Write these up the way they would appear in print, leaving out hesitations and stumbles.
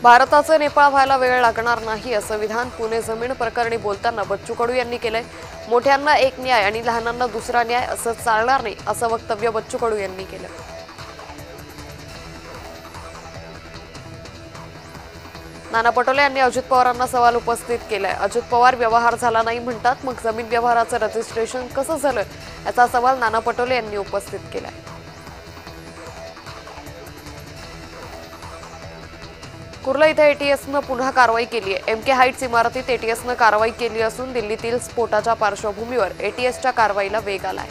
भारताचं नेपाळ व्हायला वेळ लागणार नाही असं विधान पुणे जमीन प्रकरणी बोलताना बच्चू कडू यांनी केलंय। मोठ्यांना एक न्याय आणि लहानांना दुसरा न्याय असं चालणार नाही असं वक्तव्य बच्चू कडू यांनी केलं। नाना पटोले यांनी अजित पवारांना सवाल उपस्थित केलाय। अजित पवार व्यवहार झाला नाही म्हणतात, मग जमीन व्यवहाराचं रजिस्ट्रेशन कसं झालं याचा सवाल नाना पटोले यांनी उपस्थित केलाय। कुर्ला इथे एटीएसनं पुन्हा कारवाई केली आहे। एमके हाइट्स इमारतीत एटीएसनं कारवाई केली असून दिल्लीतील स्फोटाच्या पार्श्वभूमीवर एटीएसच्या कारवाईला वेग आलाय।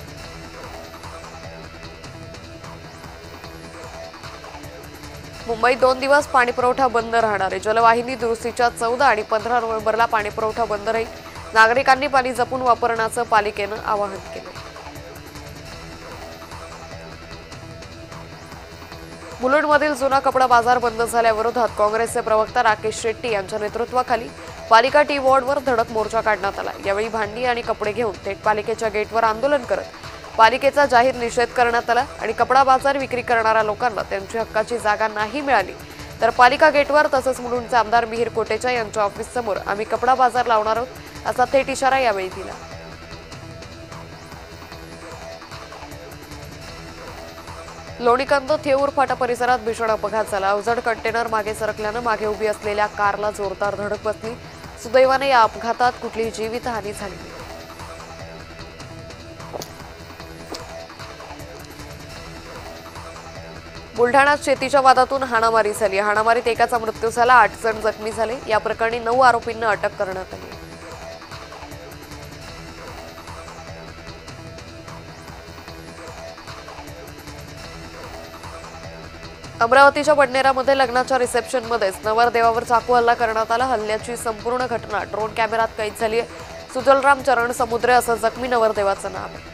मुंबईत 2 दिवस पाणीपुरवठा बंद राहणार आहे। जलवाहिनी दुरुस्तीच्या 14 आणि 15 नोव्हेंबरला पाणीपुरवठा बंद राहील। नागरिकांनी पाणी जपून वापरण्याचं पालिकेनं आवाहन केलं। मुलुंडमधील जुना कपडा बाजार बंद झाल्याविरोधात काँग्रेसचे प्रवक्ता राकेश शेट्टी यांच्या नेतृत्वाखाली पालिका टी वॉर्डवर धडक मोर्चा काढण्यात आला। यावेळी भांडी आणि कपडे घेऊन थेट पालिकेच्या गेटवर आंदोलन करत पालिकेचा जाहीर निषेध करण्यात आला आणि कपडा बाजार विक्री करणाऱ्या लोकांना त्यांची हक्काची जागा नाही मिळाली तर पालिका गेटवर तसंच मुलुंडचे आमदार मिहिर कोटेचा यांच्या ऑफिस समोर आम्ही कपडा बाजार लावणार आहोत असा थेट इशारा यावेळी दिला। लोणीकांद थेऊर फाटा परिसरात भीषण अपघात झाला। अवजड कंटेनर मागे सरकल्यानं मागे उभी असलेल्या कारला जोरदार धडक बसली। सुदैवाने या अपघातात कुठलीही जीवितहानी झाली नाही। बुलढाण्यात शेतीच्या वादातून हाणामारी झाली। हाणामारीत एकाचा मृत्यू झाला, 8 जण जखमी झाले। या प्रकरणी 9 आरोपींना अटक करण्यात आली। अमरावतीच्या बडनेरामध्ये लग्नाच्या रिसेप्शनमध्येच नवरदेवावर चाकू हल्ला करण्यात आला। हल्ल्याची संपूर्ण घटना ड्रोन कॅमेऱ्यात कैद झाली आहे। सुजलराम चरण समुद्रे असं जखमी नवरदेवाचं नाव आहे।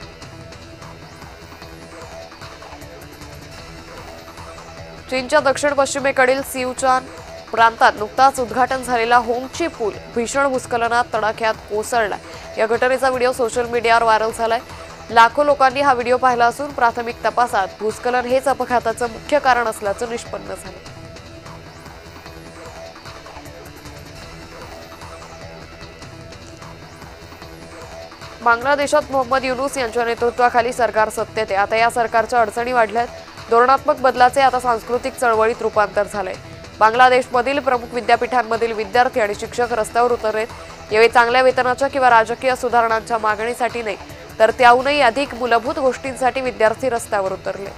चीनच्या दक्षिण पश्चिमेकडील सिउचान प्रांतात नुकताच उद्घाटन झालेला होंगची पूल भीषण भूस्खलनात तडाख्यात कोसळला। या घटनेचा व्हिडिओ सोशल मीडियावर व्हायरल झालाय। लाखो लोकांनी हा व्हिडिओ पाहिला असून प्राथमिक तपासात भूस्खलन हेच अपघाताचं मुख्य कारण असल्याचं निष्पन्न झालं। बांगलादेशात मोहम्मद युनूस यांच्या नेतृत्वाखाली सरकार सत्तेत आहे। आता या सरकारच्या अडचणी वाढल्यात। धोरणात्मक बदलाचे आता सांस्कृतिक चळवळीत रूपांतर झालंय। बांगलादेशमधील प्रमुख विद्यापीठांमधील विद्यार्थी आणि शिक्षक रस्त्यावर उतरलेत। यावेळी चांगल्या वेतनाच्या किंवा राजकीय सुधारणांच्या मागणीसाठी नाही तर त्याहूनही अधिक मूलभूत गोष्टींसाठी विद्यार्थी रस्त्यावर उतरले।